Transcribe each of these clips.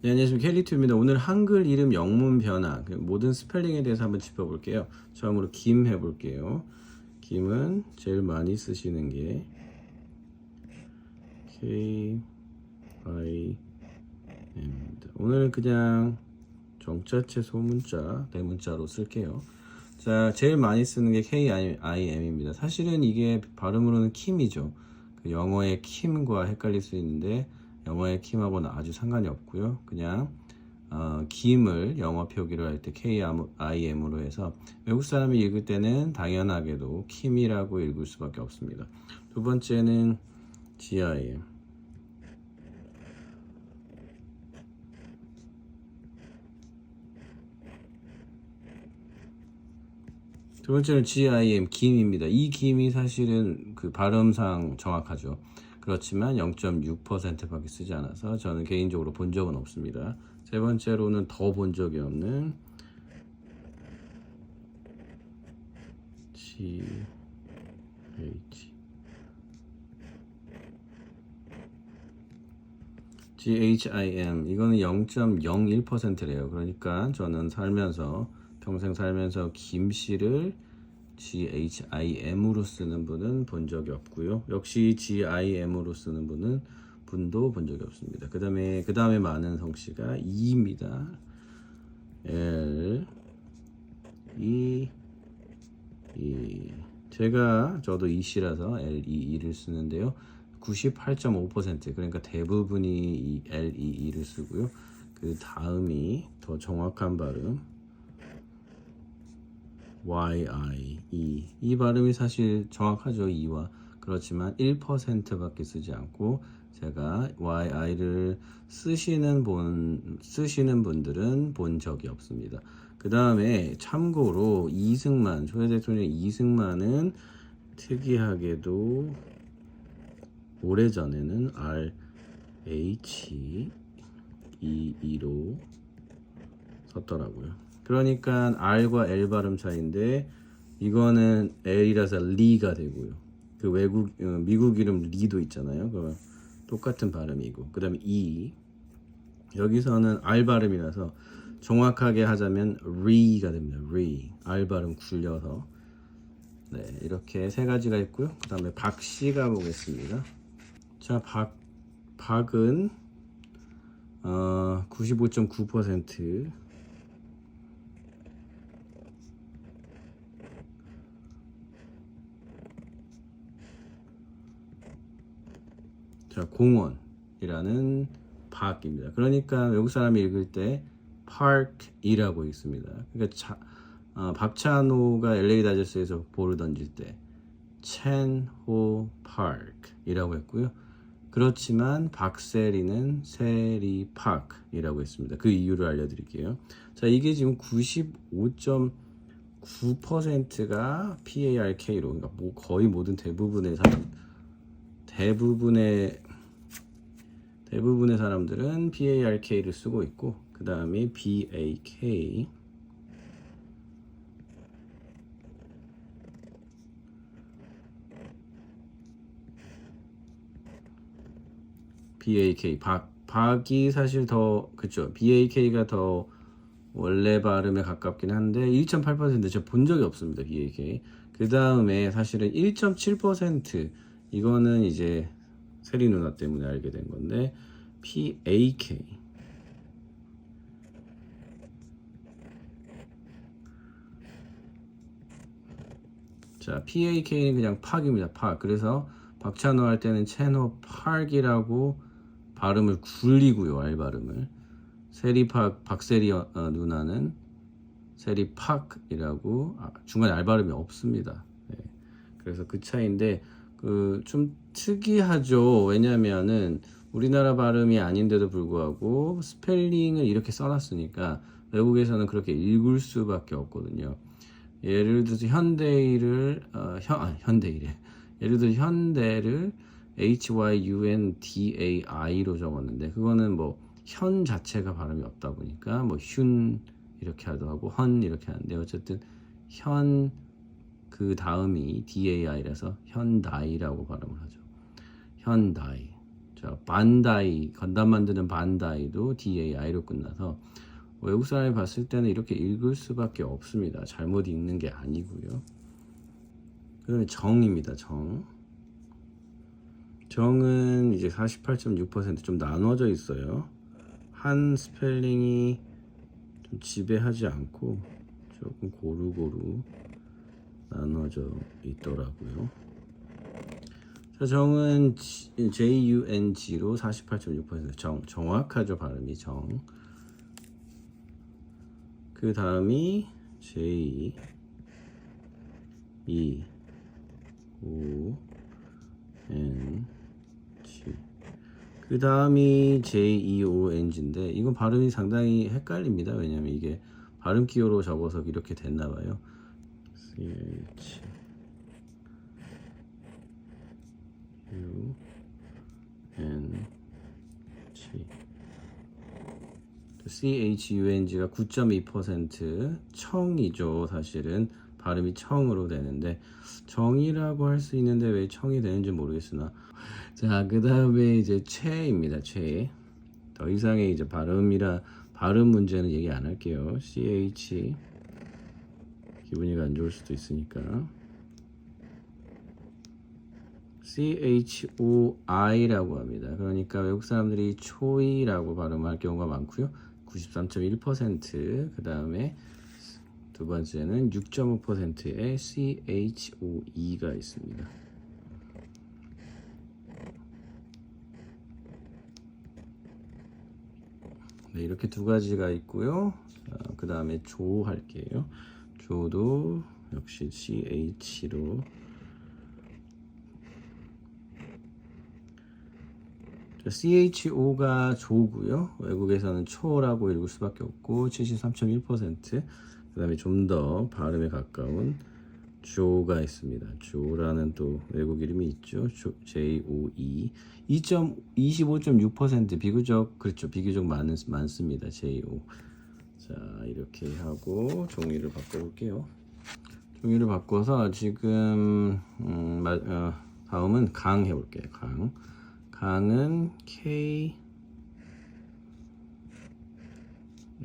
네, 안녕하십니까. 켈리투입니다. 오늘 한글 이름 영문 변화, 모든 스펠링에 대해서 한번 짚어볼게요. 처음으로 김 해볼게요. 김은 제일 많이 쓰시는 게 K-I-M입니다. 오늘은 그냥 정자체 소문자, 대문자로 쓸게요. 자, 제일 많이 쓰는 게 K-I-M입니다. 사실은 이게 발음으로는 킴이죠. 그 영어의 킴과 헷갈릴 수 있는데 영어의 킴하고는 아주 상관이 없고요. 그냥 김을 영어 표기로 할 때 KIM으로 해서 외국 사람이 읽을 때는 당연하게도 킴이라고 읽을 수밖에 없습니다. 두 번째는 GIM. 두 번째는 GIM, 김입니다. 이 김이 사실은 그 발음상 정확하죠. 그렇지만 0.6%밖에 쓰지 않아서 저는 개인적으로 본 적은 없습니다. 세 번째로는 더 본 적이 없는 GHIM. 이거는 0.01%래요. 그러니까 저는 평생 살면서 김씨를 GHIM으로 쓰는 분은 본 적이 없고요. 역시 GIM으로 쓰는 분도 본 적이 없습니다. 그 다음에 많은 성씨가 E입니다. L, E, E. 저도 E씨라서 LEE를 쓰는데요. 98.5%, 그러니까 대부분이 이 LEE를 쓰고요. 그 다음이 더 정확한 발음 YIE. 이 발음이 사실 정확하죠. E와. 그렇지만 1%밖에 쓰지 않고 제가 YI를 쓰시는 분들은 본 적이 없습니다. 그 다음에 참고로 초대 대통령 이승만은 특이하게도 오래전에는 RHEE로 썼더라고요. 그러니까 R과 L 발음 차이인데 이거는 L이라서 리가 되고요. 그 미국 이름 리도 있잖아요. 그 똑같은 발음이고. 그 다음에 E. 여기서는 R 발음이라서 정확하게 하자면 리가 됩니다. 리. R 발음 굴려서. 네, 이렇게 세 가지가 있고요. 그 다음에 박씨가 보겠습니다. 자, 박은 95.9%. 자, 공원이라는 park입니다. 그러니까 외국 사람이 읽을 때 park이라고 읽습니다. 그러니까 박찬호가 LA 다저스에서 볼을 던질 때 첸호 파크이라고 했고요. 그렇지만 박세리는 세리 파크이라고 했습니다. 그 이유를 알려드릴게요. 자, 이게 지금 95.9%가 PARK로, 그러니까 거의 모든 대부분의 사람들은 PARK를 쓰고 있고, 그 다음에 BAK, 박이 사실 더, 그쵸, BAK가 더 원래 발음에 가깝긴 한데 1.8% 제가 본 적이 없습니다. BAK. 그 다음에 사실은 1.7%, 이거는 이제 세리 누나 때문에 알게 된 건데 PAK. 자, PAK는 그냥 팍입니다. 팍. 그래서 박찬호 할 때는 채노 팍이라고 발음을 굴리고요. R 발음을. 박세리 누나는 세리 팍이라고 중간에 R 발음이 없습니다. 네. 그래서 그 차이인데 좀 특이하죠. 왜냐면은 우리나라 발음이 아닌데도 불구하고 스펠링을 이렇게 써놨으니까 외국에서는 그렇게 읽을 수밖에 없거든요. 예를 들어서 현대를 HYUNDAI로 적었는데 그거는 현 자체가 발음이 없다 보니까 튠 이렇게 하도 헌 이렇게 하는데 어쨌든 현 그 다음이 DAI라서 현다이라고 발음을 하죠. 현다이. 자, 반다이, 건담 만드는 반다이도 DAI로 끝나서 외국 사람이 봤을 때는 이렇게 읽을 수밖에 없습니다. 잘못 읽는 게 아니고요. 그다음에 정입니다. 정은 이제 48.6% 나눠져 있어요. 한 스펠링이 좀 지배하지 않고 조금 고루고루 나눠져 있더라고요. 자, 정은 JUNG로 48.6% 정확하죠. 발음이 정. 그 다음이 J E O N G. 그 다음이 JEONG인데 이건 발음이 상당히 헷갈립니다. 왜냐면 이게 발음 기호로 적어서 이렇게 됐나봐요. CH U N G. CHUNG가 9.2% 청이죠. 사실은 발음이 청으로 되는데 정이라고 할 수 있는데 왜 청이 되는지 모르겠으나 자, 그 다음에 이제 최입니다. 최. 더 이상의 이제 발음 문제는 얘기 안 할게요. CH 기분이 안 좋을 수도 있으니까 CHOI라고 합니다. 그러니까 외국 사람들이 초이라고 발음할 경우가 많고요. 93.1%. 그 다음에 두 번째는 6.5%의 CHOE가 있습니다. 네, 이렇게 두 가지가 있고요. 그 다음에 조 할게요. 조도 역시 CH로. CHO가 조고요. 외국에서는 초라고 읽을 수밖에 없고 73.1%. 그 다음에 좀 더 발음에 가까운 조가 있습니다. 조라는 또 외국 이름이 있죠. JOE 25.6% 비교적 그렇죠. 비교적 많습니다. JO. 자, 이렇게 하고 종이를 바꿔볼게요. 종이를 바꿔서 지금 다음은 강 해볼게요. 강은 K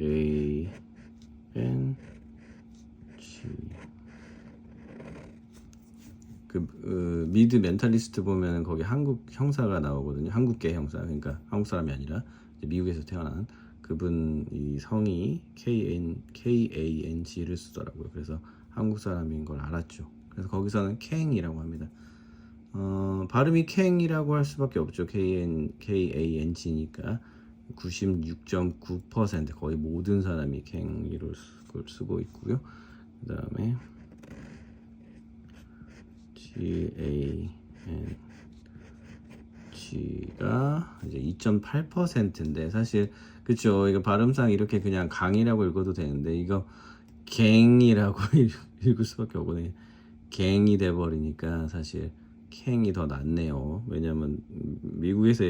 A N G. 미드 멘탈리스트 보면 거기 한국 형사가 나오거든요. 한국계 형사. 그러니까 한국 사람이 아니라 미국에서 태어난 그분 이 성이 KANG를 쓰더라고요. 그래서 한국 사람인 걸 알았죠. 그래서 거기서는 캥이라고 합니다. 발음이 캥이라고 할 수밖에 없죠. KANG니까 96.9% 거의 모든 사람이 캥이로 쓰고 있고요. 그 다음에 GANG가 이제 2.8%인데 사실 그쵸. 이거 발음상 이렇게 그냥 강이라고 읽어도 되는데 이거 갱이라고 읽을 수밖에 없거든요. 갱이 돼버리니까 사실 캥이 더 낫네요. 왜냐면 미국에서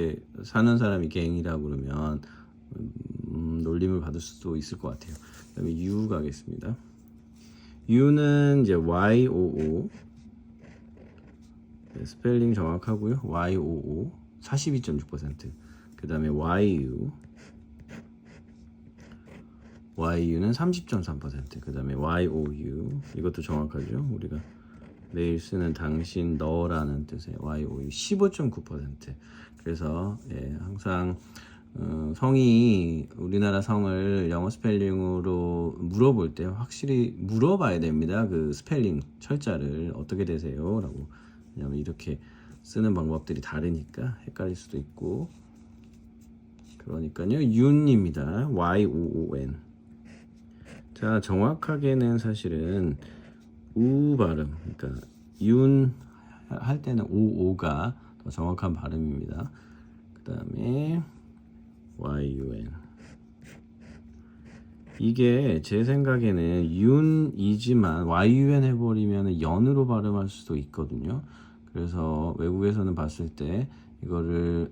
사는 사람이 갱이라고 그러면 놀림을 받을 수도 있을 것 같아요. 그다음에 U 가겠습니다. U는 이제 YOO. 네, 스펠링 정확하고요. YOO 42.6%. 그 다음에 YU는 30.3%. 그 다음에 YOU 이것도 정확하죠. 우리가 매일 쓰는 당신 너라는 뜻의 YOU 15.9%. 그래서 항상 성이 우리나라 성을 영어 스펠링으로 물어볼 때 확실히 물어봐야 됩니다. 그 스펠링 철자를 어떻게 되세요? 라고. 왜냐면 이렇게 쓰는 방법들이 다르니까 헷갈릴 수도 있고. 그러니까요. 윤입니다. YOON. 자, 정확하게는 사실은 우 발음. 그러니까 윤 할 때는 오가 더 정확한 발음입니다. 그다음에 YUN. 이게 제 생각에는 윤이지만 YUN 해버리면 연으로 발음할 수도 있거든요. 그래서 외국에서는 봤을 때 이거를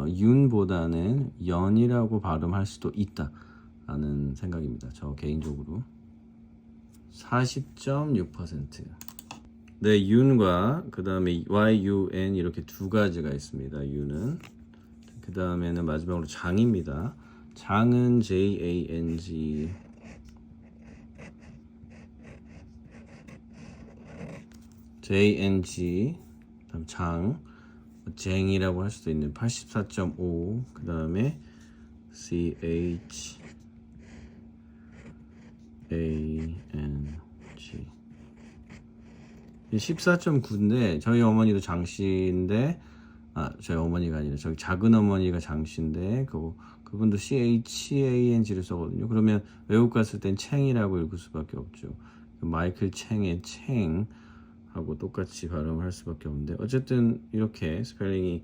윤보다는 연이라고 발음할 수도 있다라는 생각입니다. 저 개인적으로 40.6%. 네, 윤과 그 다음에 YUN 이렇게 두 가지가 있습니다. 윤은 그 다음에는 마지막으로 장입니다. 장은 JANG. JNG. 다음 장. 쟁이라고 할 수도 있는 84.5. 그 다음에 CH ANG 14.9인데 저희 어머니도 장씨인데 저희 어머니가 아니라 저희 작은 어머니가 장씨인데 그분도 CHANG를 써거든요. 그러면 외국 갔을 땐 챙이라고 읽을 수밖에 없죠. 마이클 챙의 챙하고 똑같이 발음할 수밖에 없는데 어쨌든 이렇게 스펠링이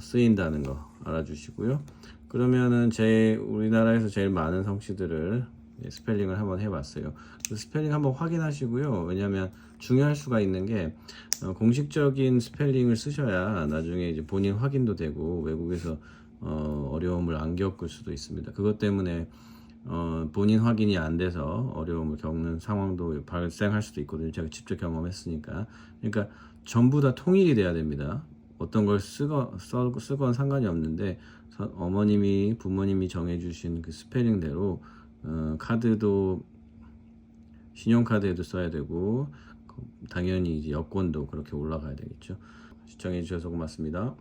쓰인다는 거 알아주시고요. 그러면은 우리나라에서 제일 많은 성씨들을 스펠링을 한번 해봤어요. 그 스펠링 한번 확인하시고요. 왜냐하면 중요할 수가 있는 게 공식적인 스펠링을 쓰셔야 나중에 이제 본인 확인도 되고 외국에서 어려움을 안 겪을 수도 있습니다. 그것 때문에 본인 확인이 안 돼서 어려움을 겪는 상황도 발생할 수도 있거든요. 제가 직접 경험했으니까. 그러니까 전부 다 통일이 돼야 됩니다. 어떤 걸 쓰건 상관이 없는데 어머님이 부모님이 정해주신 그 스펠링대로 카드도 신용카드에도 써야 되고 당연히 이제 여권도 그렇게 올라가야 되겠죠. 시청해 주셔서 고맙습니다.